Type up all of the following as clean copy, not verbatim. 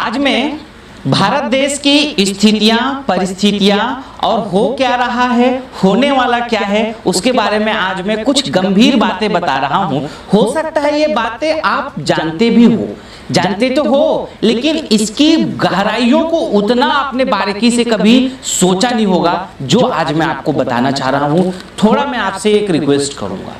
आज मैं भारत देश की स्थितियां, परिस्थितियां और हो क्या रहा है, होने वाला क्या है, उसके बारे में आज मैं कुछ गंभीर बातें बता रहा हूं। हो सकता है ये बातें आप जानते भी हो, जानते तो हो, लेकिन इसकी गहराइयों को उतना आपने बारीकी से कभी सोचा नहीं होगा जो आज मैं आपको बताना चाह रहा हूं। थोड़ा मैं आपसे एक रिक्वेस्ट करूंगा,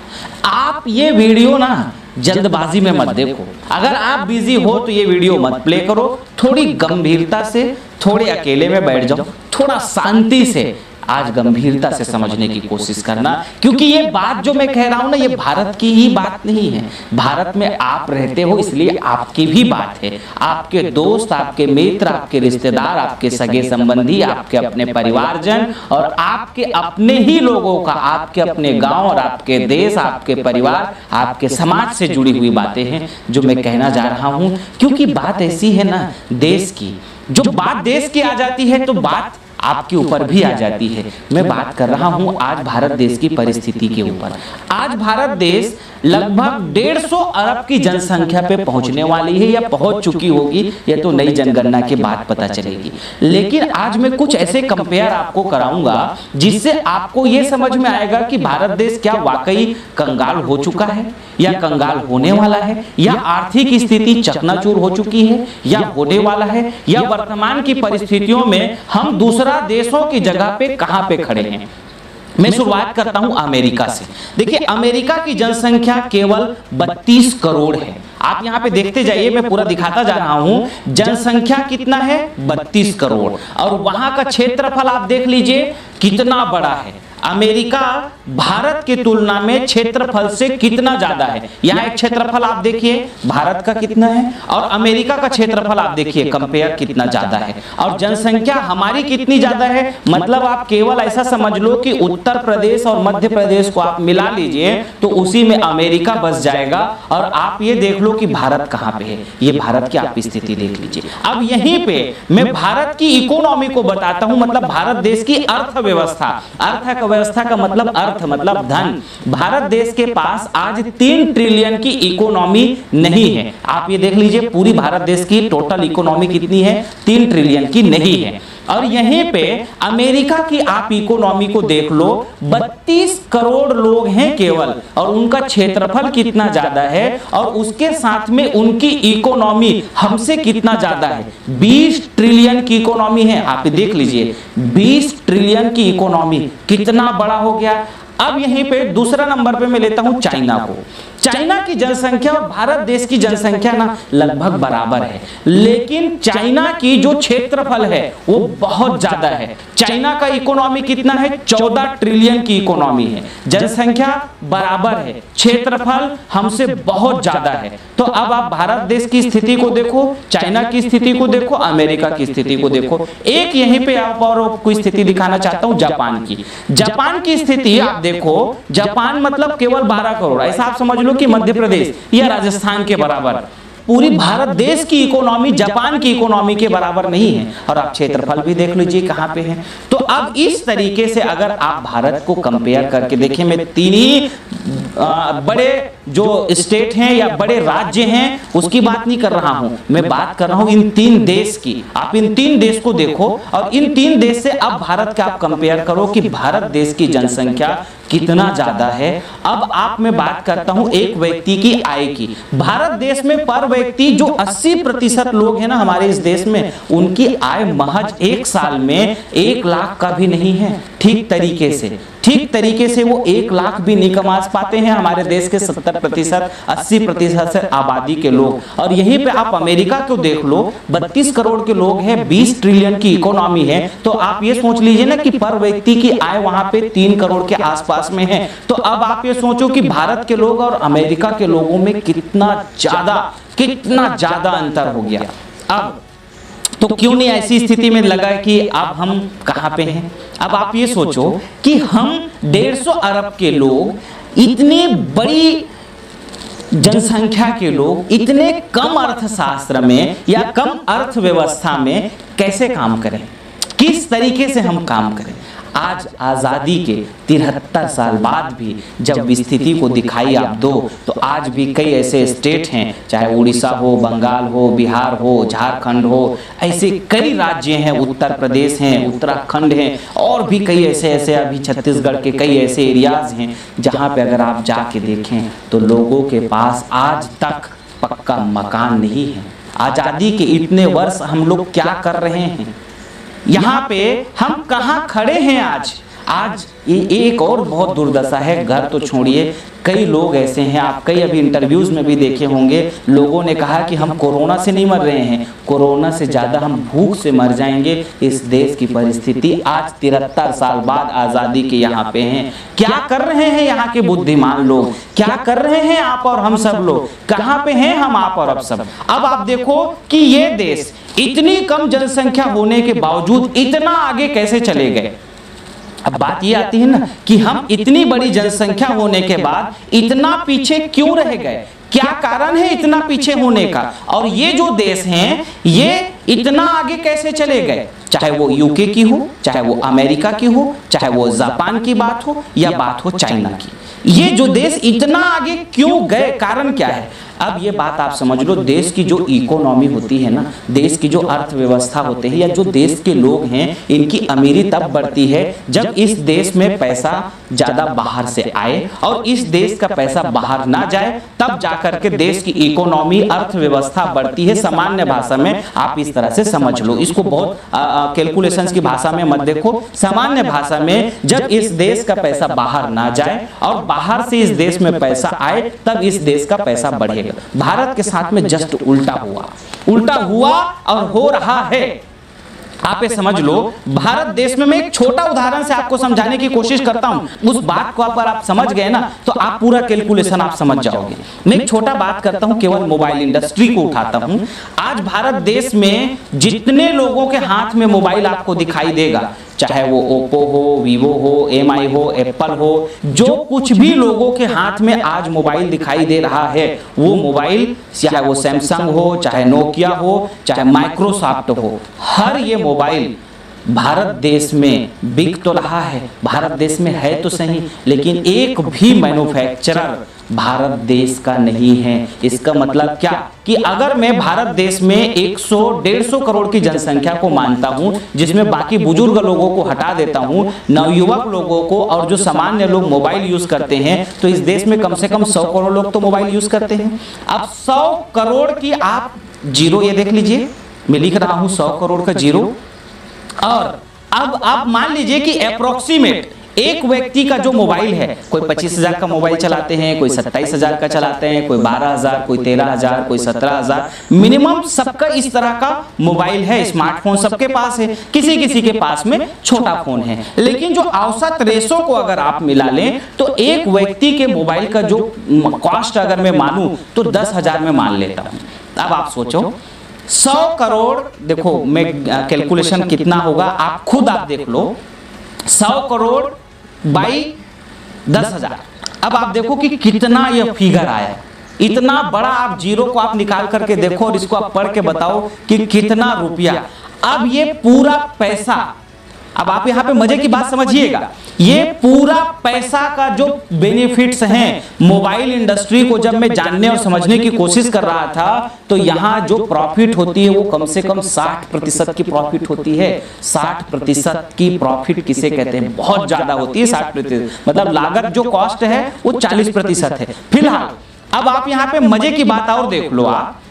आप ये वीडियो ना जल्दबाजी में मत देखो। अगर आप बिजी हो तो ये वीडियो मत प्ले करो, थोड़ी गंभीरता से, थोड़े अकेले में बैठ जाओ, थोड़ा शांति से आज गंभीरता से समझने की कोशिश करना, क्योंकि ये बात जो मैं कह रहा हूं ना, ये भारत की ही बात नहीं है। भारत में आप रहते हो इसलिए आपकी भी बात है। आपके दोस्त, आपके मित्र, आपके रिश्तेदार, आपके सगे संबंधी, आपके अपने परिवारजन और आपके अपने ही लोगों का, आपके अपने गांव और आपके देश, आपके परिवार, आपके समाज से जुड़ी हुई बातें हैं जो मैं कहना जा रहा हूं। क्योंकि बात ऐसी है ना देश की, जो बात देश की आ जाती है तो बात आपके ऊपर भी आ जाती है। मैं बात कर रहा हूं आज भारत देश की परिस्थिति के ऊपर। आज भारत देश लगभग 150 अरब की जनसंख्या पे पहुंचने वाली है या पहुंच चुकी होगी, ये तो नई जनगणना के बाद पता चलेगी। लेकिन आज मैं कुछ ऐसे कंपेयर आपको कराऊंगा जिससे आपको ये समझ में आएगा कि भारत देश क्या वाकई कंगाल हो चुका है या कंगाल होने वाला है, या आर्थिक स्थिति चकनाचूर हो चुकी है या होने वाला है, या वर्तमान की परिस्थितियों में हम दूसरा देशों की जगह पे कहां पे खड़े हैं। मैं शुरुआत करता हूं अमेरिका से। देखिए, अमेरिका की जनसंख्या केवल 32 करोड़ है। आप यहां पे देखते जाइए, मैं पूरा दिखाता जा रहा हूं। जनसंख्या कितना है? 32 करोड़। और वहां का क्षेत्रफल आप देख लीजिए कितना बड़ा है। अमेरिका भारत की तुलना में क्षेत्रफल से कितना ज्यादा है। यहाँ एक क्षेत्रफल आप देखिए भारत का कितना है और अमेरिका का क्षेत्रफल आप देखिए कंपेयर कितना ज्यादा है। और जनसंख्या हमारी कितनी ज्यादा है, मतलब आप केवल ऐसा समझ लो कि उत्तर प्रदेश और मध्य प्रदेश को आप मिला लीजिए तो उसी में अमेरिका बस जाएगा। और आप ये देख लो कि भारत कहाँ पे है, ये भारत की आप स्थिति देख लीजिए। अब यहीं पे मैं भारत की इकोनॉमी को बताता हूं, मतलब भारत देश की अर्थव्यवस्था व्यवस्था का मतलब अर्थ, मतलब धन। भारत देश के पास आज 3 ट्रिलियन की इकोनॉमी नहीं है। आप ये देख लीजिए पूरी भारत देश की टोटल इकोनॉमी कितनी है? 3 ट्रिलियन की नहीं है। और यहीं पे अमेरिका की आप इकोनॉमी को देख लो, 32 करोड़ लोग हैं केवल, और उनका क्षेत्रफल कितना ज्यादा है और उसके साथ में उनकी इकोनॉमी हमसे कितना ज्यादा है। 20 ट्रिलियन की इकोनॉमी है। आप देख लीजिए 20 ट्रिलियन की इकोनॉमी, कितना बड़ा हो गया। अब यहीं पे दूसरा नंबर पे मैं लेता हूं चाइना को। चाइना की जनसंख्या और भारत देश की जनसंख्या ना लगभग बराबर है, लेकिन चाइना की जो क्षेत्रफल है वो बहुत ज्यादा है। चाइना का इकोनॉमी कितना है? 14 ट्रिलियन की इकोनॉमी है। जनसंख्या बराबर है, क्षेत्रफल हमसे बहुत ज्यादा है। तो अब आप भारत देश की स्थिति को देखो, चाइना की स्थिति को देखो, अमेरिका की स्थिति को देखो। एक यहीं पे आप और कोई स्थिति दिखाना चाहता हूं जापान की। जापान की स्थिति आप देखो, जापान मतलब केवल 12 करोड़, ऐसा आप समझ लो कि मध्य प्रदेश या राजस्थान के बराबर। पूरी भारत देश की इकोनॉमी जापान की इकोनॉमी के बराबर नहीं है। और आप क्षेत्रफल भी देख लीजिए कहां पे है। तो अब इस तरीके से अगर आप भारत को कंपेयर करके देखें, मैं 3 ही बड़े जो स्टेट हैं या बड़े राज्य हैं उसकी बात नहीं कर रहा हूं, मैं बात कर रहा हूं इन 3 देश की। आप इन 3 देश को देखो और इन 3 देश से अब भारत का आप कंपेयर करो कि भारत देश की जनसंख्या कितना ज्यादा है। अब आप मैं बात करता हूं एक व्यक्ति की आय की। भारत देश में पर व्यक्ति जो 80% लोग हैं ना हमारे इस देश में, उनकी आय महज 1 साल में 1 लाख का भी नहीं है। ठीक तरीके से वो 1 लाख भी नहीं कमा पाते हैं हमारे देश के 70%, 80% से आबादी के लोग। और यहीं पे आप अमेरिका को देख लो, 32 करोड़ के लोग हैं, 20 ट्रिलियन की इकोनॉमी है। तो आप ये सोच लीजिए ना कि पर व्यक्ति की आय वहां पे 3 करोड़ के आसपास में है। तो अब आप ये सोचो कि भारत के लोग और अमेरिका के लोगों में कितना ज्यादा अंतर हो गया। अब तो क्यों नहीं ऐसी स्थिति में लगा कि अब हम कहां पे हैं। अब आप ये सोचो कि हम 150 अरब के लोग, इतनी बड़ी जनसंख्या के लोग, इतने कम अर्थशास्त्र में या कम अर्थव्यवस्था में कैसे काम करें, किस तरीके से हम काम करें। आज आज़ादी के 73 साल बाद भी जब स्थिति को दिखाई आप दो तो आज भी कई ऐसे स्टेट हैं, चाहे उड़ीसा हो, बंगाल हो, बिहार हो, झारखंड हो, ऐसे कई राज्य हैं, उत्तर प्रदेश हैं, उत्तराखंड हैं और भी कई ऐसे ऐसे अभी छत्तीसगढ़ के कई ऐसे एरियाज़ हैं जहाँ पे अगर आप जाके देखें तो लोगों के पास आज तक पक्का मकान नहीं है। आज़ादी के इतने वर्ष हम लोग क्या कर रहे हैं, यहाँ पे हम कहाँ खड़े हैं आज। आज ये एक और बहुत दुर्दशा है, घर तो छोड़िए, कई लोग ऐसे हैं, आप कई अभी इंटरव्यूज़ में भी देखे होंगे, लोगों ने कहा कि हम कोरोना से नहीं मर रहे हैं, कोरोना से ज़्यादा हम भूख से मर जाएंगे। इस देश की परिस्थिति आज 73 साल बाद आज़ादी के यहाँ पे हैं। क्या कर रहे हैं यहाँ के बुद्धिमान लोग, क्या कर रहे हैं आप और हम सब लोग, कहाँ पे हैं हम आप और अब सब। अब आप देखो कि ये देश इतनी कम जनसंख्या होने के बावजूद इतना आगे कैसे चले गए। अब बात ये आती है ना कि हम इतनी बड़ी जनसंख्या होने के बाद इतना पीछे क्यों रह गए, क्या कारण है इतना पीछे होने का, और ये जो देश हैं ये इतना आगे कैसे चले गए। चाहे वो यूके की हो, चाहे वो अमेरिका की हो, चाहे वो जापान की बात हो या बात हो चाइना की, ये जो देश इतना आगे क्यों गए, कारण क्या है। अब ये बात आप समझ लो, देश की जो इकोनॉमी होती है ना, देश की जो अर्थव्यवस्था होती है या जो देश के लोग हैं, इनकी अमीरी तब बढ़ती है जब इस देश में पैसा ज़्यादा बाहर से आए और इस देश का पैसा बाहर ना जाए, तब जाकर के देश की इकोनॉमी अर्थव्यवस्था बढ़ती है। सामान्य भाषा में आप इस तरह से समझ लो, इसको बहुत कैलकुलेशंस की भाषा में मत देखो, सामान्य भाषा में जब इस देश का पैसा बाहर ना जाए और बाहर से इस देश में पैसा आए तब इस देश का पैसा बढ़ेगा। भारत के साथ में जस्ट उल्टा हुआ और हो रहा है। आप ये समझ लो, भारत देश में मैं एक छोटा उदाहरण से आपको समझाने की कोशिश करता हूं, उस बात को अगर आप समझ गए ना तो आप पूरा कैलकुलेशन आप समझ जाओगे। मैं एक छोटा बात करता हूं, केवल मोबाइल इंडस्ट्री को उठाता हूं। आज भारत देश में जितने लोगों के हाथ में मोबाइल आपको दिखाई देगा, चाहे वो ओप्पो हो, वीवो हो, एमआई हो, एप्पल हो, जो कुछ भी लोगों के हाथ में आज मोबाइल दिखाई दे रहा है, वो मोबाइल चाहे वो सैमसंग हो, चाहे नोकिया हो, चाहे माइक्रोसॉफ्ट हो, हर ये मोबाइल भारत देश में बिक तो रहा है, भारत देश में है तो सही, लेकिन एक भी मैन्युफैक्चरर भारत देश का नहीं है। इसका मतलब क्या कि अगर मैं भारत देश में 100-150 करोड़ की जनसंख्या को मानता हूं, जिसमें बाकी बुजुर्ग लोगों को हटा देता हूं, नवयुवक लोगों को और जो सामान्य लोग मोबाइल यूज करते हैं, तो इस देश में कम से कम 100 करोड़ लोग तो मोबाइल यूज करते हैं। अब 100 करोड़ की आप जीरो ये देख लीजिए, मैं लिख रहा हूं 100 करोड़ का जीरो, और अब आप मान लीजिए कि अप्रोक्सीमेट एक व्यक्ति का जो मोबाइल है, कोई 25,000 का मोबाइल चलाते हैं, कोई 27,000 का चलाते हैं, कोई 12,000, कोई 13,000, कोई 17,000, मिनिमम सबका इस तरह का मोबाइल है। स्मार्टफोन सबके पास है, किसी किसी के पास में छोटा फोन है, लेकिन जो औसत रेशो को अगर आप मिला लें तो एक व्यक्ति के मोबाइल का जो कॉस्ट अगर मैं मानूं तो 10,000 में मान लेता हूं। अब आप सोचो 100 करोड़, देखो मैं कैलकुलेशन कितना होगा आप खुद आप देख लो, 100 करोड़ बाई 10,000। अब आप देखो कि कितना यह फिगर आया, इतना बड़ा आप जीरो को आप निकाल करके देखो और इसको आप पढ़ के बताओ कि कितना रुपया। अब ये पूरा पैसा, अब आप यहाँ पे मजे की बात समझिएगा, ये पूरा पैसा का जो बेनिफिट्स हैं, मोबाइल इंडस्ट्री को जब मैं जानने और समझने की कोशिश कर रहा था तो यहाँ जो प्रॉफिट होती है वो कम से कम 60% की प्रॉफिट होती है। 60% की प्रॉफिट किसे कहते हैं, बहुत ज्यादा होती है 60%, मतलब लागत जो कॉस्ट है वो 40% है फिलहाल। अब आप यहाँ पे मजे की बात और देख लो, आप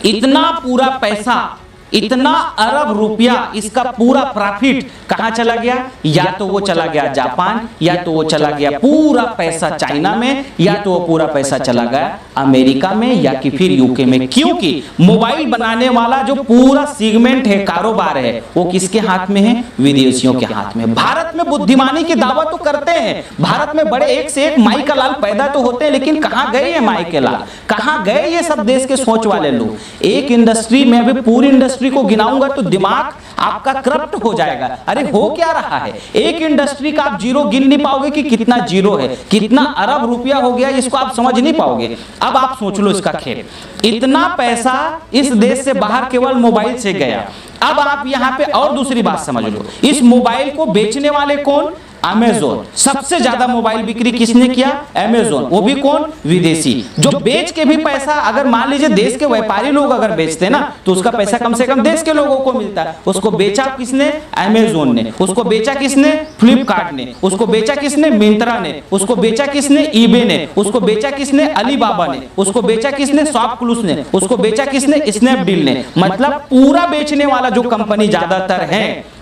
इतना पूरा पैसा, इतना अरब रुपया, इसका पूरा प्रॉफिट कहां चला गया, या तो वो चला गया जापान, या तो वो चला गया पूरा पैसा चाइना में, या तो वो पूरा पैसा चला गया अमेरिका में, या कि फिर यूके में। क्योंकि मोबाइल बनाने वाला जो पूरा सेगमेंट है, कारोबार है, वो किसके हाथ में है, विदेशियों के हाथ में। भारत में बुद्धिमानी की दावा तो करते हैं, भारत में बड़े एक से एक माई का लाल पैदा तो होते हैं, लेकिन कहां गए ये माई के लाल, कहां गए ये सब देश के सोच वाले लोग। एक इंडस्ट्री में अभी पूरी इंडस्ट्री को गिनाऊंगा तो दिमाग आपका करप्ट हो जाएगा। अरे हो क्या रहा है, एक इंडस्ट्री का आप जीरो गिन नहीं पाओगे कि कितना जीरो है, कितना अरब रुपया हो गया, इसको आप समझ नहीं पाओगे। अब आप सोच लो इसका खेल, इतना पैसा इस देश से बाहर केवल मोबाइल से गया, अब आप यहां पे और दूसरी बात समझ लो, इस मोबाइल को बेचने वाले कौन? अमेज़न। सबसे ज्यादा मोबाइल बिक्री किसने किया? अमेज़न। वो भी कौन? विदेशी। जो बेच के भी पैसा, अगर मान लीजिए देश के व्यापारी लोग अगर बेचते ना तो उसका पैसा कम से कम देश के लोगों को मिलता है। उसको बेचा किसने? अमेज़न ने। उसको बेचा किसने? फ्लिपकार्ट ने। उसको बेचा किसने? मिंत्रा ने। उसको बेचा किसने? ईबे ने। उसको बेचा किसने? अलीबाबा ने। उसको बेचा किसने? शॉपक्लूज ने। उसको बेचा किसने? स्नैपडील ने। मतलब पूरा बेचने वाला जो कंपनी ज्यादातर है,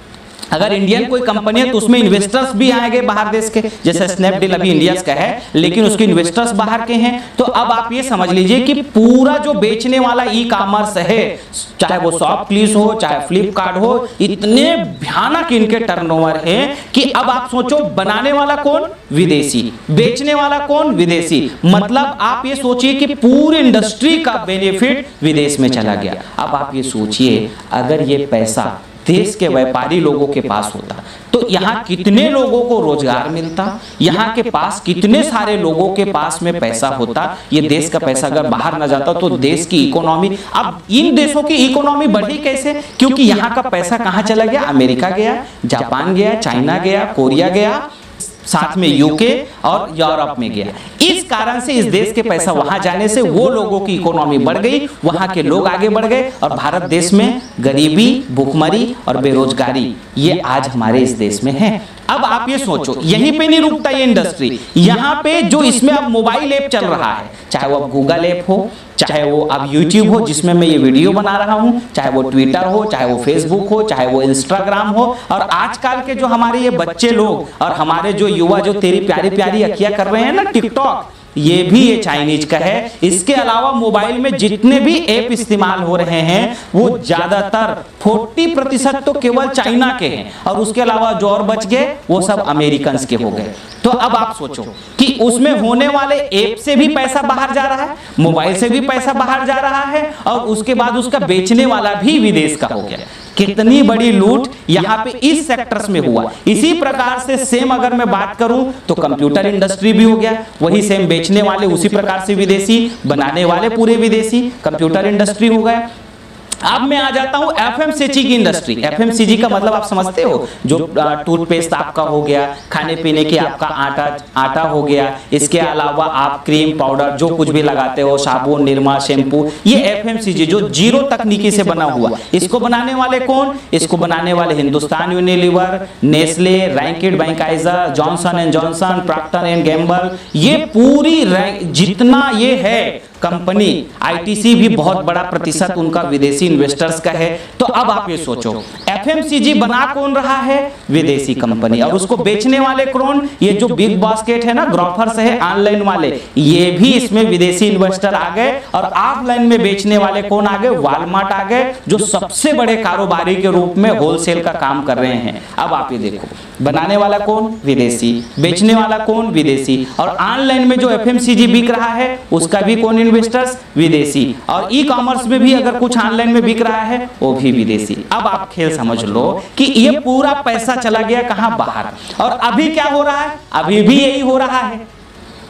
अगर इंडियन कोई कंपनी है तो उसमें इन्वेस्टर्स भी आएंगे बाहर देश के, जैसे स्नैपडील अभी इंडिया का है लेकिन उसके इन्वेस्टर्स बाहर के हैं। तो अब आप ये समझ लीजिए कि पूरा जो बेचने वाला ई कॉमर्स है, चाहे वो शॉपक्लूज हो चाहे फ्लिपकार्ट हो, इतने भयानक इनके टर्नओवर है कि अब आप सोचो, बनाने वाला कौन? विदेशी। बेचने वाला कौन? विदेशी। मतलब आप ये सोचिए कि पूरी इंडस्ट्री का बेनिफिट विदेश में चला गया। अब आप ये सोचिए, अगर ये पैसा देश के व्यापारी लोगों के पास होता तो यहाँ कितने लोगों को रोजगार मिलता, यहाँ के पास कितने सारे लोगों के पास में पैसा होता। ये देश का पैसा अगर बाहर न जाता तो देश की इकोनॉमी, अब इन देशों की इकोनॉमी बढ़ी कैसे? क्योंकि यहाँ का पैसा कहाँ चला गया? अमेरिका गया, जापान गया, चाइना गया, कोरिया गया, साथ में यूके और यूरोप में गया। इस कारण से इस देश के पैसा वहां जाने से वो लोगों की इकोनॉमी बढ़ गई, वहां के लोग आगे बढ़ गए और भारत देश में गरीबी, भुखमरी और बेरोजगारी ये आज हमारे इस देश में है। अब आप ये सोचो, यहीं पे नहीं रुकता ये इंडस्ट्री, यहाँ पे जो इसमें अब मोबाइल ऐप चल रहा है, चाहे वो अब गूगल ऐप हो, चाहे वो अब यूट्यूब हो जिसमें मैं ये वीडियो बना रहा हूँ, चाहे वो ट्विटर हो, चाहे वो फेसबुक हो, चाहे वो इंस्टाग्राम हो, और आजकल के जो हमारे ये बच्चे लोग और हमारे जो युवा जो तेरी प्यारी प्यारी अखियां कर रहे हैं ना टिकटॉक, ये भी ये चाइनीज का है। इसके अलावा मोबाइल में जितने भी ऐप इस्तेमाल हो रहे हैं वो ज्यादातर 40% तो केवल चाइना के हैं और उसके अलावा जो और बच गए वो सब अमेरिकन के हो गए। तो अब आप सोचो कि उसमें होने वाले ऐप से भी पैसा बाहर जा रहा है, मोबाइल से भी पैसा बाहर जा रहा है और उसके बाद उसका बेचने वाला भी विदेश का हो गया। कितनी बड़ी लूट यहाँ पे इस सेक्टर्स में हुआ। इसी प्रकार से सेम अगर मैं बात करूं तो कंप्यूटर इंडस्ट्री भी हो गया, वही सेम बेचने वाले उसी प्रकार से विदेशी, बनाने वाले पूरे विदेशी, कंप्यूटर इंडस्ट्री हो गया। अब मैं आ जाता हूं एफएमसीजी की इंडस्ट्री। एफएमसीजी का मतलब आप समझते हो, जो टूथपेस्ट आपका हो गया, खाने पीने के आपका आटा हो गया, इसके अलावा आप क्रीम पाउडर जो कुछ भी लगाते हो, साबुन, निरमा, शैम्पू, ये एफएमसीजी जो जीरो तकनीकी से बना हुआ। इसको बनाने वाले कौन? इसको बनाने वाले Hindustan Unilever, Nestle, Reckitt Benckiser, Johnson and Johnson, Procter and Gamble, ये पूरी जितना ये है कंपनी, आईटीसी भी बहुत बड़ा प्रतिशत उनका विदेशी इन्वेस्टर्स का है। तो अब आप ये सोचो, एफएमसीजी बना कौन रहा है? विदेशी कंपनी। और उसको बेचने वाले कौन? ये जो बिग बास्केट है ना, ग्रोफर्स है ऑनलाइन वाले, ये भी इसमें विदेशी इन्वेस्टर आ गए। और ऑफलाइन में बेचने वाले कौन आ गए? वॉलमार्ट आ गए, जो सबसे बड़े कारोबारी के रूप में होलसेल का काम कर रहे हैं। अब आप ये देखो, बनाने वाला कौन? विदेशी, बेचने वाला कौन? विदेशी, और ऑनलाइन में जो एफएमसीजी बिक रहा है उसका भी कौन? इन्वेस्टर्स विदेशी, और ई कॉमर्स में भी अगर कुछ ऑनलाइन में बिक रहा है वो भी विदेशी। अब आप खेल समझ लो कि ये पूरा पैसा चला गया कहां? बाहर। और अभी क्या हो रहा है? अभी भी यही हो रहा है।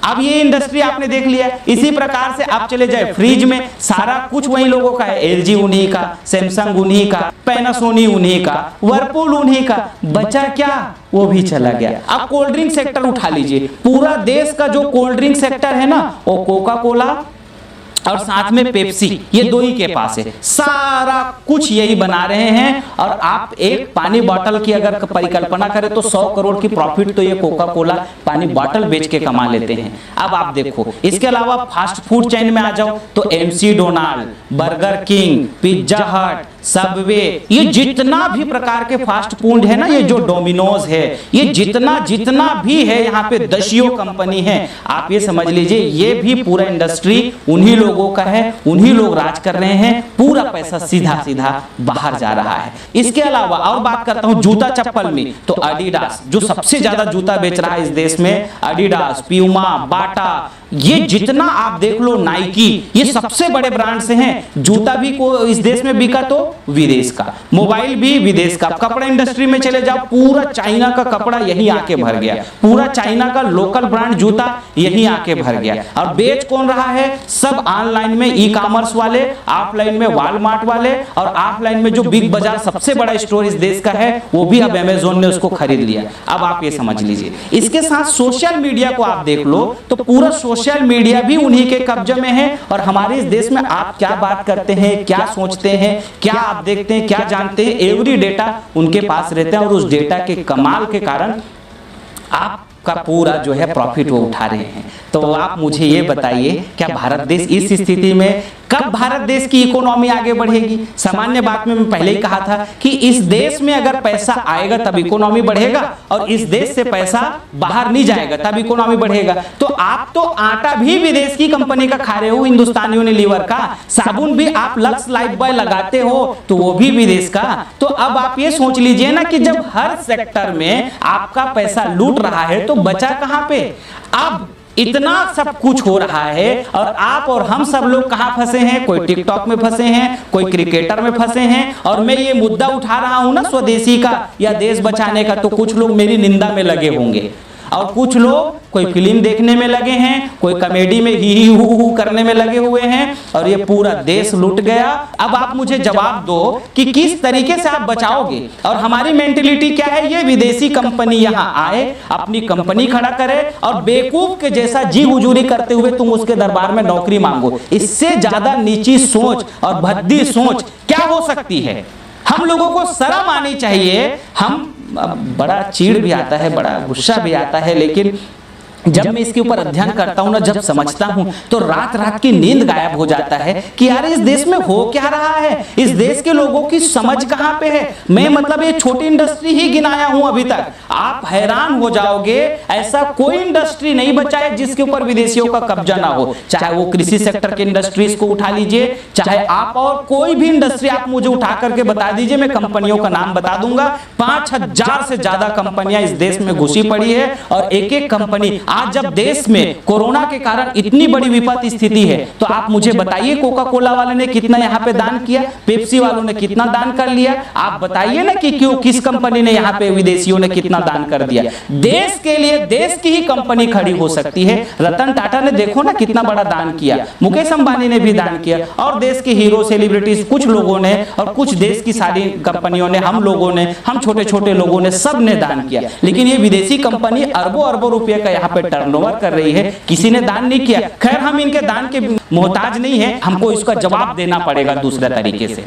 अब ये इंडस्ट्री आपने देख लिया। इसी प्रकार से आप चले जाए फ्रिज में, सारा कुछ वही लोगों का है। एलजी उन्हीं का, सैमसंग उन्हीं का, पैनासोनिक उन्हीं का, वर्लपूल उन्हीं का, बचा क्या? वो भी चला गया। अब कोल्ड ड्रिंक सेक्टर उठा लीजिए, पूरा देश का जो कोल्ड ड्रिंक सेक्टर है ना, वो कोका कोला और साथ में पेप्सी, ये दो ही के पास है। सारा कुछ यही बना रहे हैं। और आप एक पानी बोतल की अगर परिकल्पना करें तो 100 करोड़ की प्रॉफिट तो ये कोका कोला पानी बोतल बेच के कमा लेते हैं। अब आप देखो, इसके अलावा फास्ट फूड चेन में आ जाओ तो MC Donald, burger king, pizza हट, सबवे, ये जितना भी प्रकार के फास्ट फूड है ना, ये जो डोमिनोज है, ये जितना भी है यहाँ पे दसियों कंपनी है। आप ये समझ लीजिए, ये भी पूरा इंडस्ट्री उन्हीं लोगों का है, उन्हीं लोग राज कर रहे हैं। पूरा पैसा सीधा सीधा बाहर जा रहा है। इसके अलावा और बात करता हूं जूता चप्पल में, तो एडिडास जो सबसे ज्यादा जूता बेच रहा है इस देश में, एडिडास, प्यूमा, बाटा, ये जितना आप देख लो, नाइकी, ये सबसे बड़े ब्रांड से हैं। जूता भी को इस देश में बिका तो विदेश का, मोबाइल भी विदेश का, कपड़ा इंडस्ट्री में चले जाओ, पूरा चाइना का कपड़ा यही आके भर गया, पूरा चाइना का लोकल ब्रांड जूता यही आके भर गया। और बेच कौन रहा है? सब ऑनलाइन में ई कॉमर्स वाले, ऑफलाइन में वॉलमार्ट वाले, और ऑफलाइन में जो बिग बाजार सबसे बड़ा स्टोर इस देश का है वो भी अब अमेज़न ने उसको खरीद लिया। अब आप ये समझ लीजिए, इसके साथ सोशल मीडिया को आप देख लो तो पूरा सोशल मीडिया भी उन्हीं के कब्जे में है। और हमारे इस देश में आप क्या बात करते हैं, क्या सोचते हैं, क्या आप देखते हैं, क्या जानते हैं, एवरी डेटा उनके पास रहता है। और उस डेटा के कमाल के कारण आपका पूरा जो है प्रॉफिट वो उठा रहे हैं। तो आप मुझे ये बताइए, क्या भारत देश इस स्थिति में, कब भारत देश की इकोनॉमी आगे बढ़ेगी? सामान्य बात में मैं पहले ही कहा था कि इस देश में अगर पैसा आएगा तब इकोनॉमी बढ़ेगा, और इस देश से पैसा बाहर नहीं जाएगा तब इकोनॉमी बढ़ेगा। तो आप तो आटा भी विदेश की कंपनी का खा रहे हो, हिंदुस्तान यूनिलीवर का, साबुन भी आप लक्स लाइफबॉय लगाते हो तो वो भी विदेश का। तो अब आप ये सोच लीजिए ना कि जब हर सेक्टर में आपका पैसा लूट रहा है तो बचा कहां पे? अब इतना सब कुछ हो रहा है और आप और हम सब लोग कहां फंसे हैं? कोई टिकटॉक में फंसे हैं, कोई क्रिकेटर में फंसे हैं। और मैं ये मुद्दा उठा रहा हूं ना स्वदेशी का या देश बचाने का, तो कुछ लोग मेरी निंदा में लगे होंगे, और कुछ लोग कोई फिल्म देखने में लगे हैं, कोई कॉमेडी में ही हू करने में लगे हुए हैं, और ये पूरा देश लूट गया। अब आप मुझे जवाब दो कि किस तरीके से आप बचाओगे। और हमारी मेंटेलिटी क्या है? ये विदेशी कंपनी यहाँ आए, अपनी कंपनी खड़ा करे, और बेवकूफ के जैसा जी हुजूरी करते हुए तुम उसके दरबार में नौकरी मांगो। इससे ज्यादा नीची सोच और भद्दी सोच क्या हो सकती है? हम लोगों को शर्म आनी चाहिए। हम बड़ा चीड़ भी आता है, बड़ा गुस्सा भी आता है, लेकिन जब मैं इसके ऊपर अध्ययन करता हूं ना, जब समझता हूं, तो रात रात की नींद गायब हो जाता है कि यार इस देश में हो क्या रहा है, इस देश के लोगों की समझ कहां पे है। मैं मतलब ये छोटी इंडस्ट्री ही गिनाया हूं अभी तक, आप हैरान हो जाओगे। ऐसा कोई इंडस्ट्री नहीं बचा है जिसके ऊपर विदेशियों का कब्जा ना हो। चाहे वो कृषि सेक्टर के इंडस्ट्रीज को उठा लीजिए, चाहे आप और कोई भी इंडस्ट्री आप मुझे उठा करके बता दीजिए, मैं कंपनियों का नाम बता दूंगा। 5000 से ज्यादा कंपनियां इस देश में घुसी पड़ी है, और एक एक कंपनी आज जब देश में कोरोना के कारण इतनी बड़ी विपद स्थिति है, तो आप मुझे बताइए कोका कोला वाले ने कितना यहाँ पे दान किया, पेप्सी वालों ने कितना दान कर लिया। आप बताइए ना कि क्यों, किस कंपनी ने यहाँ पे विदेशियों ने कितना दान कर दिया। देश के लिए देश की ही कंपनी खड़ी हो सकती है। रतन टाटा ने देखो ना कितना बड़ा दान किया, मुकेश अंबानी ने भी दान किया, और देश के हीरो सेलिब्रिटीज कुछ लोगों ने, और कुछ देश की सारी कंपनियों ने, हम लोगों ने, हम छोटे छोटे लोगों ने, सब ने दान किया। लेकिन ये विदेशी कंपनी अरबों अरबों रुपए का यहाँ पे टर्नओवर कर रही है, किसी ने दान नहीं किया। खैर हम इनके दान के मोहताज नहीं है, हमको इसका जवाब देना पड़ेगा दूसरे तरीके से।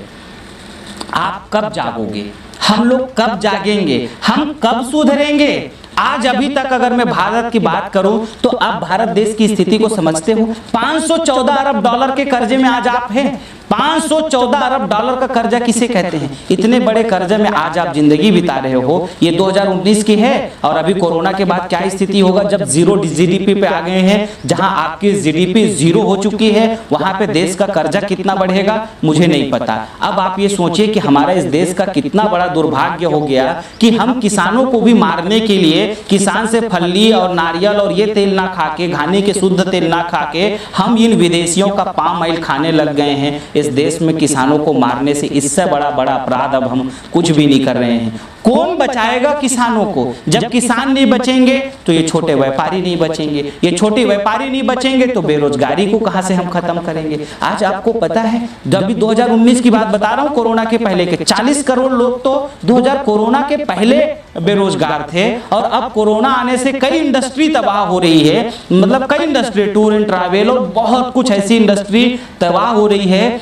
आप कब जागोगे? हम लोग कब जागेंगे? हम कब सुधरेंगे? आज अभी तक अगर मैं भारत की बात करूं तो आप भारत देश की स्थिति को समझते हो। 514 अरब डॉलर के कर्जे में आज आप हैं। 514 अरब डॉलर का कर्जा किसे कहते हैं? इतने बड़े कर्जे में आज आप जिंदगी बिता रहे हो। ये 2019 की है, और अभी कोरोना के बाद क्या स्थिति होगा जब जीरो जीडीपी पे आ गए हैं, जहां आपकी जीडीपी जीरो हो चुकी है, वहां पे देश का कर्जा कितना बढ़ेगा मुझे नहीं पता। अब आप ये सोचिए कि हमारा इस देश का कितना बड़ा दुर्भाग्य हो गया कि हम किसानों को भी मारने के लिए, किसान से फल्ली और नारियल और ये तेल ना खा के, घानी के शुद्ध तेल ना खा के, हम इन विदेशियों का पाम ऑयल खाने लग गए हैं। इस देश में किसानों को मारने से इससे बड़ा अपराध अब हम कुछ भी नहीं कर रहे हैं। कौन बचाएगा किसानों को? जब किसान नहीं बचेंगे तो ये छोटे व्यापारी नहीं बचेंगे, ये छोटे व्यापारी नहीं बचेंगे तो बेरोजगारी को कहां से हम खत्म करेंगे? आज आपको पता है, जब 2019 की बात बता रहा हूं, कोरोना के पहले के 40 करोड़ लोग तो 2000 कोरोना के पहले बेरोजगार थे, और अब कोरोना आने से कई इंडस्ट्री तबाह हो रही है। मतलब कई इंडस्ट्री, टूर एंड ट्रैवल और बहुत कुछ ऐसी इंडस्ट्री तबाह हो रही है,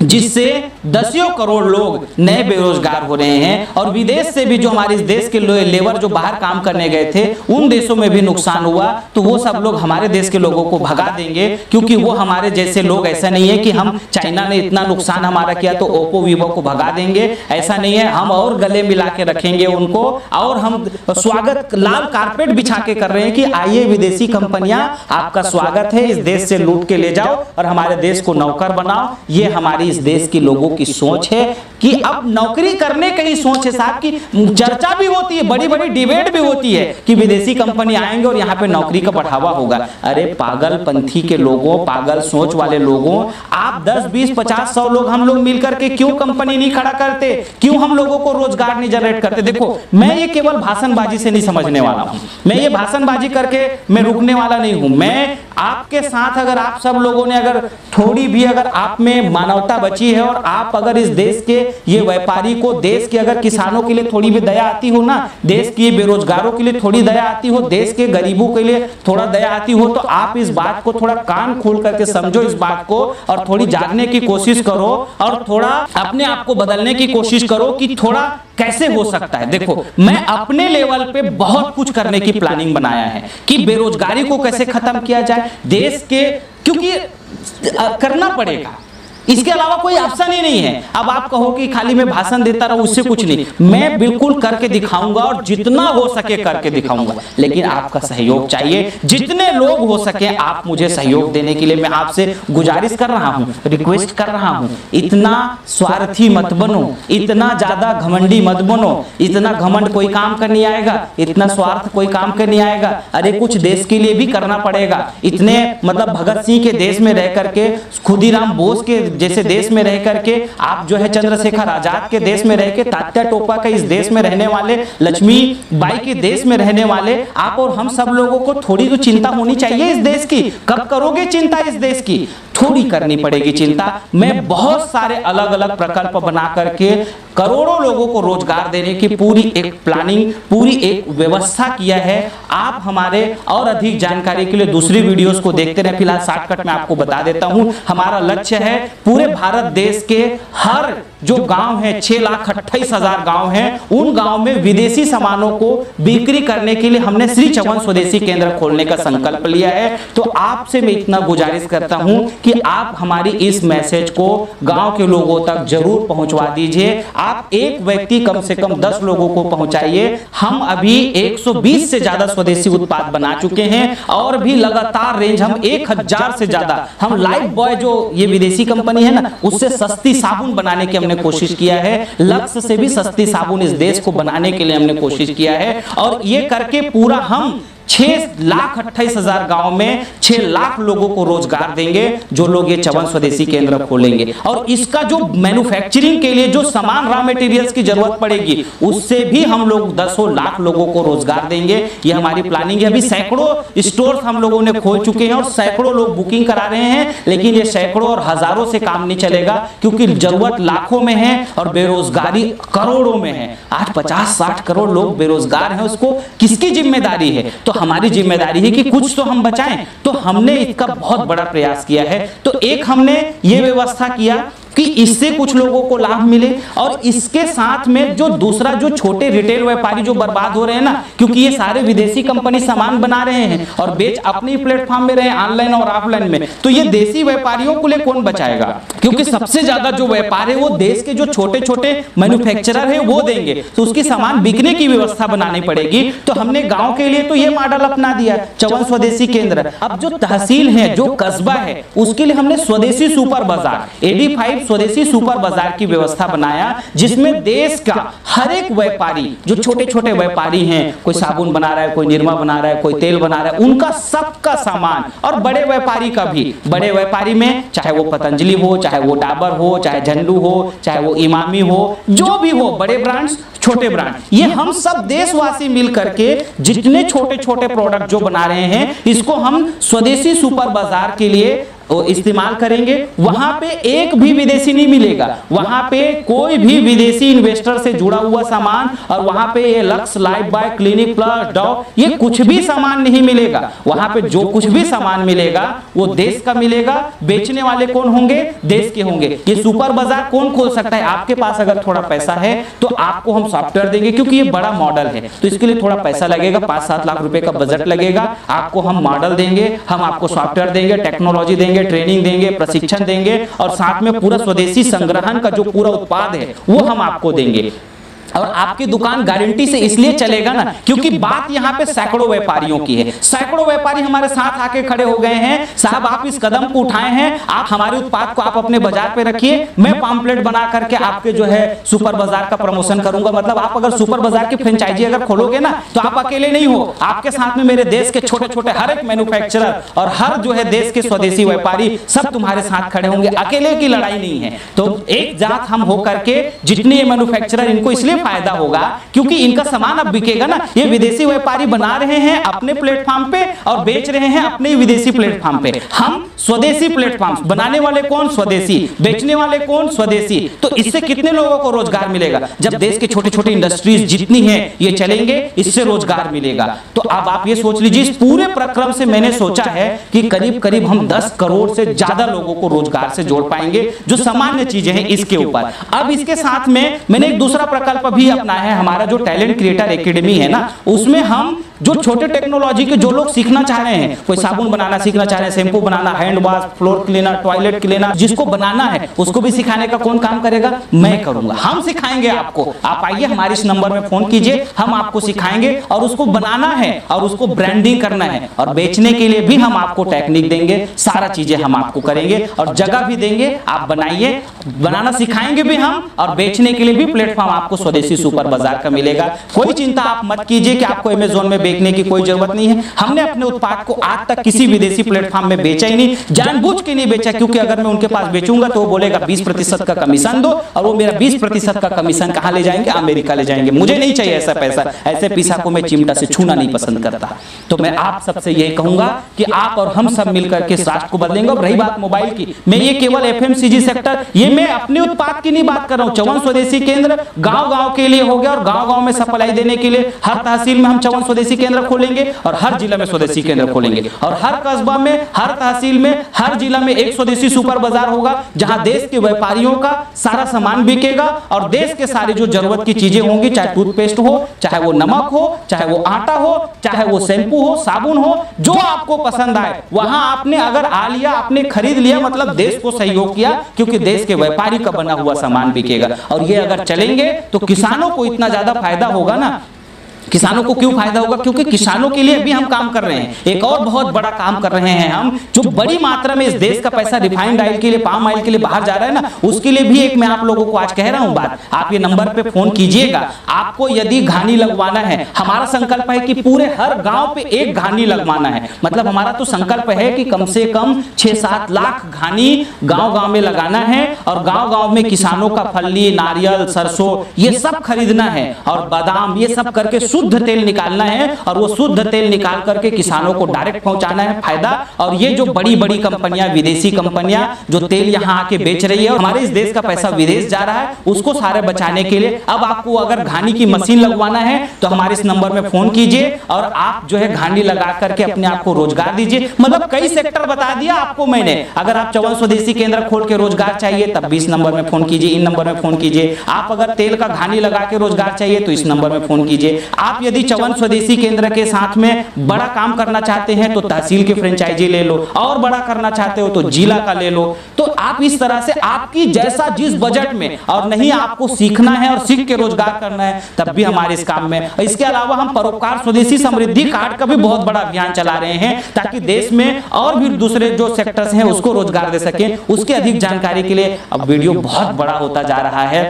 जिससे दसियों करोड़ लोग नए बेरोजगार हो रहे हैं। और विदेश से भी जो हमारे इस देश के लेबर जो बाहर काम करने गए थे, उन देशों में भी नुकसान हुआ। तो वो सब लोग हमारे देश के लोगों को भगा देंगे, क्योंकि वो हमारे जैसे लोग, ऐसा नहीं है कि हम चाइना ने इतना नुकसान हमारा किया तो ओप्पो वीवो को भगा देंगे, ऐसा नहीं है। हम और गले मिला के रखेंगे उनको, और हम स्वागत लाल कारपेट बिछा के कर रहे हैं कि आइए विदेशी कंपनियां, आपका स्वागत है, इस देश से लूट के ले जाओ और हमारे देश को नौकर बनाओ। ये हमारी इस देश के लोगों लोगों की सोच है कि अब नौकरी करने का ही सोच है साहब, की चर्चा भी होती है, बड़ी बड़ी डिबेट भी होती है कि विदेशी कंपनी आएंगे और यहाँ पे नौकरी का बढ़ावा होगा। अरे पागलपंथी के लोगों, पागल सोच वाले लोगों, आप 10, 20, 50, 100 लोग हम लोग मिलकर के क्यों कंपनी नहीं खड़ा करते, क्यों हम लोगों को रोजगार नहीं जनरेट करते? देखो मैं ये केवल भाषणबाजी से नहीं समझने वाला हूँ, मैं ये भाषणबाजी करके मैं रुकने वाला नहीं हूँ। मैं आपके साथ, अगर आप सब लोगों ने अगर थोड़ी भी अगर आप में मानवता बची है और आप अगर इस देश के ये व्यापारी को, देश के अगर किसानों के लिए थोड़ी भी दया आती हो ना, देश के बेरोजगारों के लिए थोड़ी दया आती हो, देश के गरीबों के लिए थोड़ा दया आती हो, तो आप इस बात को थोड़ा कान खोल करके समझो इस बात को, और थोड़ी जानने की कोशिश करो और थोड़ा अपने आप को बदलने की कोशिश करो कि थोड़ा कैसे हो सकता है। देखो मैं अपने लेवल पे बहुत कुछ करने की प्लानिंग बनाया है कि बेरोजगारी को कैसे खत्म किया जाए देश के, क्योंकि करना पड़ेगा, इसके अलावा कोई ऑप्शन ही नहीं है। अब आप कहो कि खाली मैं भाषण देता रहूं, उससे कुछ नहीं, मैं बिल्कुल करके दिखाऊंगा और जितना हो सके करके दिखाऊंगा, लेकिन आपका सहयोग चाहिए। जितने लोग हो सके आप मुझे सहयोग देने के लिए मैं आपसे गुजारिश कर रहा हूं, रिक्वेस्ट कर रहा हूं। इतना स्वार्थी मत बनो, इतना ज्यादा घमंडी मत बनो, इतना घमंड कोई काम का नहीं आएगा, इतना स्वार्थ कोई काम का नहीं आएगा। अरे कुछ देश के लिए भी करना पड़ेगा। इतने मतलब भगत सिंह के देश में रह करके, खुदीराम बोस के जैसे देश में रह करके, आप जो है चंद्रशेखर आजाद के देश में रह के, तात्या टोपा के इस देश में रहने वाले, लक्ष्मी बाई के देश में रहने वाले आप और हम सब लोगों को थोड़ी तो चिंता होनी चाहिए इस देश की। कब करोगे चिंता इस देश की? थोड़ी करनी पड़ेगी चिंता। मैं बहुत सारे अलग अलग प्रकल्प बना करके करोड़ों लोगों को रोजगार देने की पूरी एक प्लानिंग, पूरी एक व्यवस्था किया है। आप हमारे और अधिक जानकारी के लिए दूसरी वीडियोस को देखते रहे। फिलहाल शॉर्टकट में आपको बता देता हूं, हमारा लक्ष्य है पूरे भारत देश के हर जो गांव है, 6,28,000 गांव हैं, उन गांव में विदेशी सामानों को बिक्री करने के लिए हमने श्री चवन स्वदेशी केंद्र खोलने का संकल्प लिया है। तो आपसे मैं इतना गुजारिश करता हूं कि आप हमारी इस मैसेज को गांव के लोगों तक जरूर पहुंचवा दीजिए। आप एक व्यक्ति कम से कम 10 लोगों को पहुंचाइए। हम अभी 120 से ज्यादा स्वदेशी उत्पाद बना चुके हैं और भी लगातार रेंज हम 1000 से ज्यादा, हम लाइफ बॉय जो ये विदेशी कंपनी है ना, उससे सस्ती साबुन बनाने की हमने कोशिश किया है। लक्स से भी सस्ती साबुन इस देश को बनाने के लिए हमने कोशिश किया है और ये करके पूरा हम 6,28,000 गांव में 6 लाख लोगों को रोजगार देंगे, जो लोग ये चवन स्वदेशी केंद्र खोलेंगे। और इसका जो मैन्युफैक्चरिंग के लिए जो सामान, रॉ मटेरियल्स की जरूरत पड़ेगी, उससे भी हम लोग 10 लाख लोगों को रोजगार देंगे। ये हमारी प्लानिंग है। अभी सैकड़ों स्टोर हम लोगों ने खोल चुके हैं और सैकड़ों लोग बुकिंग करा रहे हैं, लेकिन ये सैकड़ों और हजारों से काम नहीं चलेगा, क्योंकि जरूरत लाखों में है और बेरोजगारी करोड़ों में है। आज 50-60 करोड़ लोग बेरोजगार हैं, उसको किसकी जिम्मेदारी है? तो हमारी जिम्मेदारी है कि कुछ तो हम बचाएं। तो हमने इसका बहुत बड़ा प्रयास किया है। तो एक हमने ये व्यवस्था किया कि इससे कुछ लोगों को लाभ मिले, और इसके साथ में जो दूसरा जो छोटे रिटेल व्यापारी जो बर्बाद हो रहे हैं ना, क्योंकि ये सारे विदेशी कंपनी सामान बना रहे हैं और बेच अपने ही प्लेटफॉर्म में रहे, ऑनलाइन और ऑफलाइन में, तो ये देसी व्यापारियों को लिए कौन बचाएगा? क्योंकि सबसे ज्यादा जो व्यापार है वो देश के जो छोटे छोटे मैन्युफैक्चरर है वो देंगे, तो उसकी सामान बिकने की व्यवस्था बनानी पड़ेगी। तो हमने गांव के लिए तो ये मॉडल अपना दिया, चवन स्वदेशी केंद्र। अब जो तहसील है, जो कस्बा है, उसके लिए हमने स्वदेशी सुपर बाजार, AD5 स्वदेशी सुपर बाजार की व्यवस्था बनाया, जिसमें देश का हर एक व्यापारी, जो छोटे छोटे व्यापारी हैं, कोई साबुन बना रहा है, कोई निरमा बना रहा है, कोई तेल बना रहा है, उनका सबका सामान, और बड़े व्यापारी का भी, बड़े व्यापारी में चाहे वो पतंजलि हो, चाहे वो डाबर हो, चाहे झंडू हो, चाहे वो इमामी हो, जो भी हो, बड़े ब्रांड्स, छोटे ब्रांड, ये हम सब देशवासी मिल करके जितने छोटे छोटे प्रोडक्ट जो बना रहे हैं, इसको हम स्वदेशी सुपर बाजार के लिए इस्तेमाल करेंगे। वहां पे एक भी विदेशी नहीं मिलेगा, वहां पे कोई भी विदेशी इन्वेस्टर से जुड़ा हुआ सामान, और वहां पे ये lux, life boy, clinic plus, Dow, ये कुछ भी सामान नहीं मिलेगा। वहां पे जो कुछ भी सामान मिलेगा वो देश का मिलेगा। बेचने वाले कौन होंगे? देश के होंगे। ये सुपर बाजार कौन खोल सकता है? आपके पास अगर थोड़ा पैसा है तो आपको हम सॉफ्टवेयर देंगे, क्योंकि ये बड़ा मॉडल है, तो इसके लिए थोड़ा पैसा लगेगा, 5-7 लाख रुपए का बजट लगेगा। आपको हम मॉडल देंगे, हम आपको सॉफ्टवेयर देंगे, टेक्नोलॉजी देंगे, ट्रेनिंग देंगे, प्रशिक्षण देंगे, और साथ में पूरा स्वदेशी संग्रहण का जो पूरा उत्पाद है वो हम आपको देंगे। और आपकी दुकान गारंटी से इसलिए चलेगा ना क्योंकि बात यहाँ पे सैकड़ों व्यापारियों की है। सैकड़ों व्यापारी हमारे साथ आके खड़े हो गए हैं, साहब आप इस कदम को उठाए हैं, आप हमारे उत्पाद को आप अपने बाजार पे रखिए, मैं पम्पलेट बना करके आपके जो है सुपर बाजार का प्रमोशन करूंगा। मतलब आप अगर सुपर बाजार की फ्रेंचाइजी अगर खोलोगे ना तो आप अकेले नहीं हो, आपके साथ में मेरे देश के छोटे छोटे हर एक मैन्युफैक्चरर और हर जो है देश के स्वदेशी व्यापारी सब तुम्हारे साथ खड़े होंगे। अकेले की लड़ाई नहीं है। तो एक जात हम होकर के जितने ये मैन्युफैक्चरर, इनको इसलिए फायदा होगा क्योंकि इनका सामान अब बिकेगा ना। ये विदेशी व्यापारी बना रहे हैं अपने प्लेटफॉर्म पे और बेच रहे हैं अपने विदेशी प्लेटफॉर्म पे। हम स्वदेशी प्लेटफॉर्म, बनाने वाले कौन? स्वदेशी, बेचने वाले कौन? स्वदेशी। तो इससे कितने लोगों को रोजगार मिलेगा? जब देश के छोटे छोटे इंडस्ट्रीज जितनी हैं ये चलेंगे, इससे रोजगार मिलेगा। तो अब आप ये सोच लीजिए, इस पूरे प्रक्रम से मैंने सोचा है कि करीब करीब हम 10 करोड़ से ज्यादा लोगों को रोजगार से जोड़ पाएंगे, जो सामान्य चीजें हैं इसके ऊपर। अब इसके साथ में मैंने एक दूसरा प्रकल्प भी अपनाया है, हमारा जो टैलेंट क्रिएटर एकेडमी है ना, उसमें हम जो छोटे टेक्नोलॉजी के जो लोग सीखना चाह रहे हैं, कोई साबुन बनाना सीखना चाह रहे हैं, शैम्पू बनाना, hand wash, floor cleaner, toilet cleaner, जिसको बनाना है उसको भी सिखाने का कौन काम करेगा? मैं करूंगा। हम सिखाएंगे आपको। आप आइए हमारे इस नंबर में फोन कीजिए, हम आपको सिखाएंगे और उसको बनाना है और उसको ब्रांडिंग करना है और बेचने के लिए भी हम आपको टेक्निक देंगे, सारा चीजें हम आपको करेंगे और जगह भी देंगे। आप बनाइए, बनाना सिखाएंगे भी हम और बेचने के लिए भी प्लेटफॉर्म आपको स्वदेशी सुपर बाजार का मिलेगा। कोई चिंता आप मत कीजिए कि आपको अमेज़न में बेचने की कोई जरूरत नहीं है। हमने अपने उत्पाद को आज तक किसी विदेशी प्लेटफॉर्म में बेचा ही नहीं, जानबूझ के नहीं बेचा, क्योंकि अगर मैं उनके पास बेचूंगा तो वो बोलेगा 20% का कमीशन दो, और वो मेरा 20% का कमीशन कहां ले जाएंगे? अमेरिका ले जाएंगे। मुझे नहीं चाहिए ऐसा पैसा। ऐसे पैसा को मैं चिमटा से छूना नहीं पसंद करता। तो मैं आप सबसे यही कहूंगा कि आप और हम सब मिलकर के इस राष्ट्र को बदलेंगे। और रही बात मोबाइल की, मैं ये केवल FMCG सेक्टर, ये मैं अपने उत्पाद की नहीं बात कर रहा हूं। 54 स्वदेशी केंद्र गांव-गांव के लिए हो गया और गांव-गांव में सप्लाई देने के लिए हर तहसील में हम 54 स्वदेशी केंद्र खोलेंगे और हर जिला में स्वदेशी केंद्र खोलेंगे और हर कस्बा में, हर तहसील में, हर जिला में एक स्वदेशी सुपर बाजार होगा, जहां देश के व्यापारियों का सारा सामान बिकेगा और देश के सारे जो जरूरत की चीजें होंगी, चाहे टूथपेस्ट हो, चाहे वो नमक हो, चाहे वो आटा हो, चाहे वो शैम्पू हो, साबुन हो, जो आपको पसंद आए वहां आपने अगर आ लिया, आपने खरीद लिया, मतलब देश को सहयोग किया, क्योंकि देश के व्यापारी का बना हुआ सामान बिकेगा। और ये अगर चलेंगे तो किसानों को इतना ज्यादा फायदा होगा ना। किसानों को क्यों फायदा होगा? क्योंकि किसानों के लिए भी हम काम कर रहे हैं। एक और बहुत बड़ा काम कर रहे हैं हम, जो बड़ी मात्रा में इस देश का पैसा रिफाइंड ऑयल के लिए, पाम ऑयल के लिए बाहर जा रहा है ना, उसके लिए भी एक मैं आप लोगों को आज कह रहा हूं बात। आप ये नंबर पे फोन कीजिएगा। आपको यदि घानी लगवाना है, हमारा संकल्प है कि पूरे हर गांव पे एक घानी लगवाना है। मतलब हमारा तो संकल्प है कि कम से कम 6-7 लाख घानी गांव-गांव में लगाना है और गांव-गांव में किसानों का फल्ली, नारियल, सरसों ये सब खरीदना है और बादाम, ये सब करके शुद्ध तेल निकालना है और वो शुद्ध तेल निकाल करके किसानों को डायरेक्ट पहुंचाना है फायदा। और ये जो बड़ी बड़ी कंपनियां, विदेशी कंपनियां जो तेल यहां आके बेच रही है और हमारे इस देश का पैसा विदेश जा रहा है, उसको सारे बचाने के लिए अब आपको अगर घानी की मशीन लगवाना है तो हमारे इस नंबर में फोन कीजिए और आप जो है घानी लगा करके अपने आप को रोजगार दीजिए। मतलब कई सेक्टर बता दिया आपको मैंने। अगर आप 54 स्वदेशी केंद्र खोल के रोजगार चाहिए तब भी इस नंबर में फोन कीजिए, इन नंबर में फोन कीजिए। आप अगर तेल का घानी लगा के रोजगार चाहिए तो इस नंबर में फोन कीजिए। आप यदि 54 स्वदेशी केंद्र के साथ में बड़ा काम करना चाहते हैं तो तहसील की फ्रेंचाइजी ले लो, और बड़ा करना चाहते हो तो जिला का ले लो। तो आप इस तरह से आपकी जैसा जिस बजट में, और नहीं आपको सीखना है और सीख के रोजगार करना है तब भी हमारे इस काम में। इसके अलावा हम परोपकार स्वदेशी समृद्धि कार्ड का भी बहुत बड़ा अभियान चला रहे हैं ताकि देश में और भी दूसरे जो सेक्टर्स हैं उसको रोजगार दे सकें। उसके अधिक जानकारी के लिए, अब वीडियो बहुत बड़ा होता जा रहा है,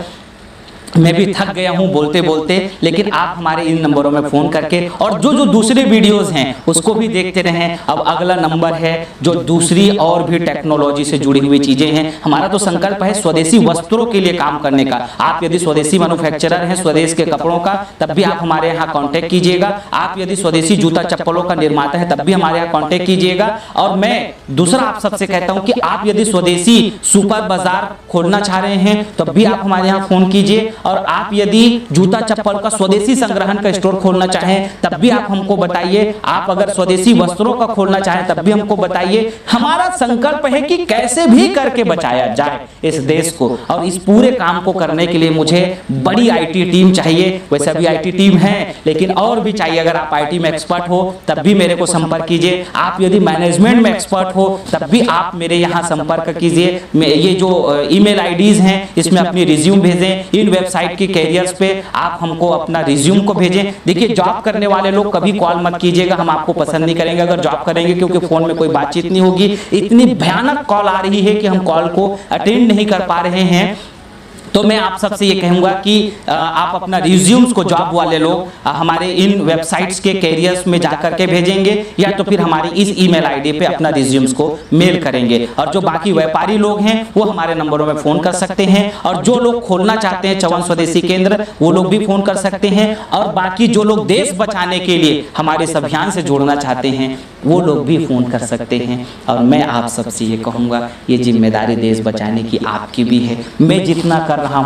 मैं भी थक गया हूं बोलते बोलते, लेकिन आप हमारे इन नंबरों में फोन करके और जो जो दूसरे वीडियोस हैं उसको भी देखते रहें। अब अगला नंबर है जो दूसरी और भी टेक्नोलॉजी से जुड़ी हुई चीजें हैं। हमारा तो संकल्प है स्वदेशी वस्त्रों के लिए काम करने का। आप यदि स्वदेशी मैन्युफैक्चरर हैं स्वदेश के कपड़ों का, तब भी आप हमारे यहाँ कॉन्टेक्ट कीजिएगा। आप यदि स्वदेशी जूता चप्पलों का निर्माता है तब भी हमारे यहाँ कॉन्टेक्ट कीजिएगा। और मैं दूसरा आप सबसे कहता हूँ कि आप यदि स्वदेशी सुपर बाजार खोलना चाह रहे हैं तब भी आप हमारे यहाँ फोन कीजिए। और आप यदि जूता चप्पल का स्वदेशी संग्रहण का स्टोर खोलना चाहें तब भी आप हमको बताइए। आप अगर स्वदेशी वस्त्रों का खोलना चाहें तब भी हमको बताइए। हमारा संकल्प है कि कैसे भी करके बचाया जाए इस देश को, और इस पूरे काम को करने के लिए मुझे बड़ी IT टीम चाहिए। वैसे भी IT टीम है, लेकिन और भी चाहिए। अगर आप IT में एक्सपर्ट हो तब भी मेरे को संपर्क कीजिए। आप यदि मैनेजमेंट में एक्सपर्ट हो तब भी आप मेरे यहाँ संपर्क कीजिए। ये जो email IDs हैं इसमें अपनी रिज्यूम भेजें। इन वेबसाइट वेबसाइट की कैरियर्स पे आप हमको अपना रिज्यूम को भेजें। देखिए जॉब करने वाले लोग कभी कॉल मत कीजिएगा, हम आपको पसंद नहीं करेंगे अगर जॉब करेंगे, क्योंकि फोन में कोई बातचीत नहीं होगी। इतनी भयानक कॉल आ रही है कि हम कॉल को अटेंड नहीं कर पा रहे हैं। तो मैं आप सबसे ये कहूँगा कि आप अपना रिज्यूम्स को जॉब वाले लोग हमारे इन वेबसाइट्स के कैरियर्स में जाकर के भेजेंगे, या तो फिर हमारी इस ईमेल आईडी पे अपना रिज्यूम्स को मेल करेंगे। और जो बाकी व्यापारी लोग हैं वो हमारे नंबरों में फ़ोन कर सकते हैं, और जो लोग खोलना चाहते हैं चवन स्वदेशी केंद्र वो लोग भी फ़ोन कर सकते हैं, और बाकी जो लोग देश बचाने के लिए हमारे इस अभियान से जुड़ना चाहते हैं वो लोग भी फ़ोन कर सकते हैं। और मैं आप सबसे ये कहूँगा, ये जिम्मेदारी देश बचाने की आपकी भी है। मैं जितना कर रहा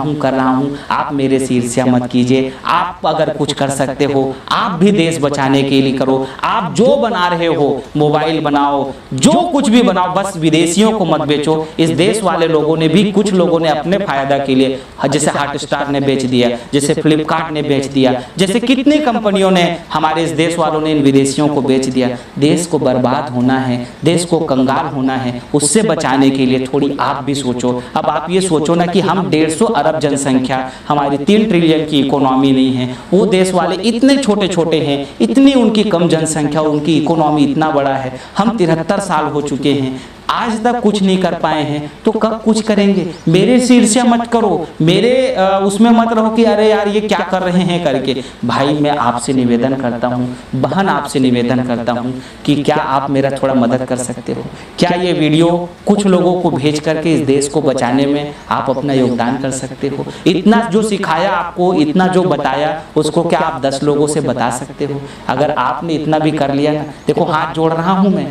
हूँ, आप मेरे से ईर्ष्या मत कीजिए। आप अगर कुछ कर सकते हो आप भी देश बचाने के लिए करो। आप जो बना रहे हो, मोबाइल बनाओ, जो कुछ भी बनाओ, बस विदेशियों को मत बेचो। इस देश वाले लोगों ने भी, कुछ लोगों ने अपने फायदा के लिए, जैसे हॉटस्टार ने बेच दिया, जैसे फ्लिपकार्ट ने बेच दिया, जैसे कितनी कंपनियों ने, हमारे इस देश वालों ने इन विदेशियों को बेच दिया। देश को बर्बाद होना है, देश को कंगाल होना है, उससे बचाने के लिए थोड़ी आप भी सोचो। अब आप ये सोचो ना कि हम 150 अरब जनसंख्या, हमारी 3 ट्रिलियन की इकोनॉमी नहीं है, वो देश वाले इतने छोटे छोटे हैं, इतनी उनकी कम जनसंख्या, उनकी इकोनॉमी इतना बड़ा है। हम 73 साल हो चुके हैं, आज तक कुछ नहीं कर पाए हैं, तो कब कुछ करेंगे? मेरे से ईर्ष्या मत करो, मेरे उसमें मत रहो कि अरे यार ये क्या कर रहे हैं करके। भाई मैं आपसे निवेदन करता हूँ, बहन आपसे निवेदन करता हूँ कि क्या आप मेरा थोड़ा मदद कर सकते हो? क्या ये वीडियो कुछ लोगों को भेज करके इस देश को बचाने में आप अपना योगदान कर सकते हो? इतना जो सिखाया आपको, इतना जो बताया, उसको क्या आप 10 लोगों से बता सकते हो? अगर आपने इतना भी कर लिया ना, देखो हाथ जोड़ रहा हूँ मैं,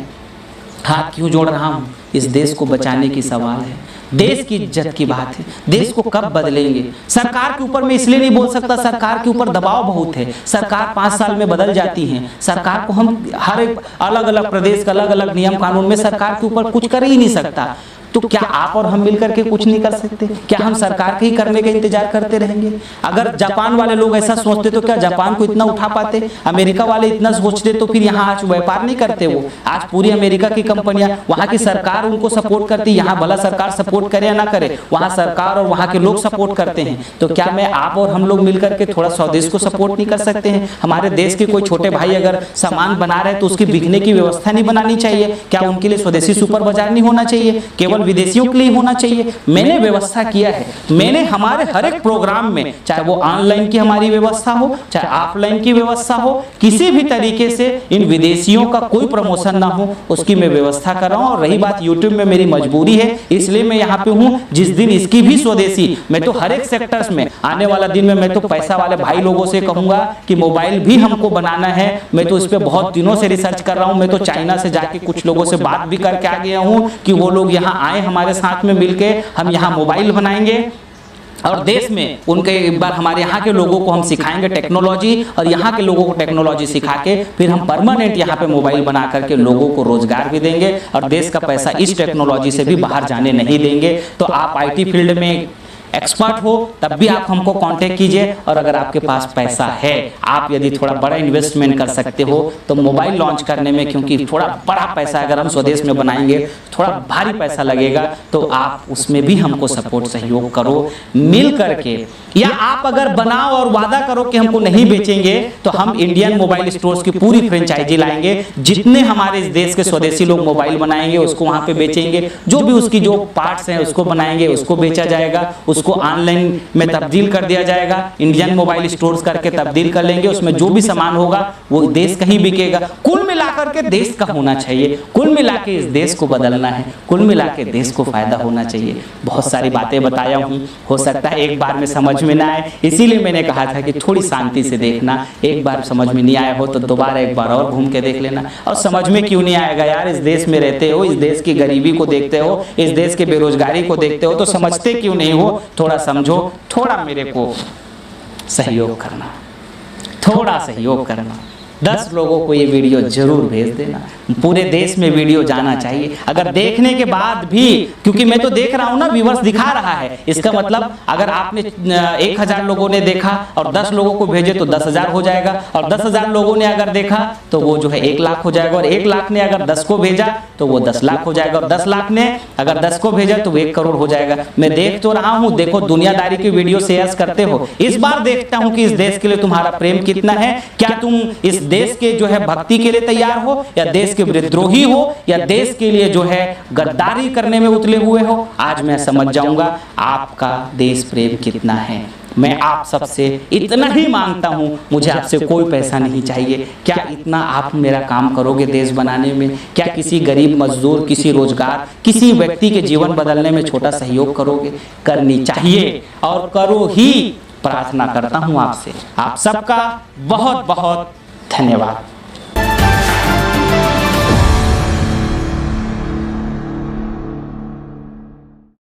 हाथ क्यों जोड़ रहा हूँ? इस देश को बचाने की सवाल है, देश की इज्जत की बात है। देश को कब बदलेंगे? सरकार के ऊपर मैं इसलिए नहीं बोल सकता, सरकार के ऊपर दबाव बहुत है, सरकार 5 साल में बदल जाती है। सरकार को हम हर एक अलग अलग प्रदेश का अलग अलग नियम कानून में सरकार के ऊपर कुछ कर ही नहीं सकता। तो क्या आप और हम मिलकर के कुछ नहीं कर सकते? क्या हम सरकार के ही करने का इंतजार करते रहेंगे? अगर जापान वाले लोग ऐसा सोचते तो क्या जापान को इतना उठा पाते? अमेरिका वाले इतना सोचते तो फिर यहाँ आज व्यापार नहीं करते। वो आज पूरी अमेरिका की कंपनियां, वहाँ की सरकार उनको सपोर्ट करती। यहाँ भला सरकार सपोर्ट करे या ना करे, वहाँ सरकार और वहाँ के लोग सपोर्ट करते हैं। तो क्या मैं आप और हम लोग मिलकर के थोड़ा स्वदेश को सपोर्ट नहीं कर सकते हैं? हमारे देश के कोई छोटे भाई अगर सामान बना रहे तो उसकी बिकने की व्यवस्था नहीं बनानी चाहिए? क्या उनके लिए स्वदेशी सुपर बाजार नहीं होना चाहिए? केवल विदेशियों के लिए होना चाहिए? मैंने व्यवस्था किया है, मैंने हमारे हर एक प्रोग्राम में, चाहे वो ऑनलाइन की हमारी व्यवस्था हो, चाहे ऑफलाइन की व्यवस्था हो, किसी भी तरीके से इन विदेशियों का कोई प्रमोशन ना हो, उसकी मैं व्यवस्था कर रहा हूँ। और रही बात यूट्यूब में, मेरी मजबूरी है इसलिए मैं यहाँ पे हूँ। जिस दिन इसकी भी स्वदेशी, मैं तो हर एक सेक्टर्स में आने वाला दिन में मैं तो पैसा वाले भाई लोगों से कहूंगा कि मोबाइल भी हमको बनाना है। मैं तो इस पे बहुत दिनों से रिसर्च कर रहा हूँ। मैं तो चाइना से जाके कुछ लोगों से बात भी करके आ गया हूँ कि वो लोग यहाँ आए, हमारे साथ में मिलके हम यहाँ मोबाइल बनाएंगे और देश में उनके एक बार हमारे यहाँ के लोगों को हम सिखाएंगे टेक्नोलॉजी, और यहाँ के लोगों को टेक्नोलॉजी सिखा के फिर हम परमानेंट यहाँ पे मोबाइल बना करके लोगों को रोजगार भी देंगे, और देश का पैसा इस टेक्नोलॉजी से भी बाहर जाने नहीं देंगे। तो आप आईटी फील्ड में एक्सपर्ट हो तब भी आप हमको कांटेक्ट कीजिए, और अगर आपके पास पैसा है, आप यदि थोड़ा बड़ा इन्वेस्टमेंट कर सकते हो तो मोबाइल लॉन्च करने में, क्योंकि थोड़ा बड़ा पैसा अगर हम स्वदेश में बनाएंगे, थोड़ा भारी पैसा लगेगा, तो आप उसमें भी हमको सपोर्ट सहयोग करो मिल करके। या आप अगर बनाओ और वादा करो कि हमको नहीं बेचेंगे, तो हम इंडियन मोबाइल स्टोर्स की पूरी फ्रेंचाइजी लाएंगे। जितने हमारे इस देश के स्वदेशी लोग मोबाइल बनाएंगे उसको वहां पे बेचेंगे, जो भी उसकी जो पार्ट्स हैं उसको बनाएंगे, उसको बेचा जाएगा, उसको ऑनलाइन में तब्दील कर दिया जाएगा। इंडियन मोबाइल स्टोर्स करके तब्दील कर लेंगे, उसमें जो भी सामान होगा वो देश का ही बिकेगा। कुल मिलाकर के देश का होना चाहिए, कुल मिला के इस देश को बदलना है, कुल मिला के देश को फायदा होना चाहिए। बहुत सारी बातें बताया हूँ, हो सकता है एक बार में समझ में ना आए, इसीलिए मैंने कहा था कि थोड़ी शांति से देखना। एक बार समझ में नहीं आया हो तो दोबारा एक बार और घूम के देख लेना। और समझ में क्यों नहीं आएगा यार? इस देश में रहते हो, इस देश की गरीबी को देखते हो, इस देश के बेरोजगारी को देखते हो, तो समझते क्यों नहीं हो? थोड़ा समझो, थोड़ा मेरे को सहयोग करना, थोड़ा सहयोग करना। 10 लोगों को ये वीडियो जरूर भेज देना। पूरे देश में वीडियो जाना चाहिए। अगर देखने के बाद भी, क्योंकि मैं तो देख रहा हूँ ना, व्यूअर्स दिखा रहा है, इसका मतलब अगर आपने 1000 लोगों ने देखा और 10 लोगों को भेजे तो 10,000 हो जाएगा, और 10,000 लोगों ने अगर देखा तो वो जो है 1 लाख हो जाएगा, और 1 लाख ने अगर 10 को भेजा तो वो 10 लाख हो जाएगा, और 10 लाख ने अगर 10 को भेजा तो वो 1 करोड़ हो जाएगा। मैं देख तो रहा हूँ, देखो दुनियादारी की वीडियो शेयर करते हो, इस बार देखता हूँ कि इस देश के लिए तुम्हारा प्रेम कितना है। क्या तुम इस देश के जो है भक्ति के लिए तैयार हो, या देश के विद्रोही हो, या देश के लिए जो है गद्दारी करने में उतले हुए हो? आज मैं समझ जाऊंगा आपका देश प्रेम कितना है। मैं आप सबसे इतना ही मांगता हूं, मुझे आपसे कोई पैसा नहीं चाहिए। क्या इतना आप मेरा काम करोगे देश बनाने में? क्या किसी गरीब मजदूर, किसी रोजगार, किसी व्यक्ति के जीवन बदलने में छोटा सहयोग करोगे? करनी चाहिए और करो ही, प्रार्थना करता हूं आपसे। आप सबका बहुत बहुत धन्यवाद।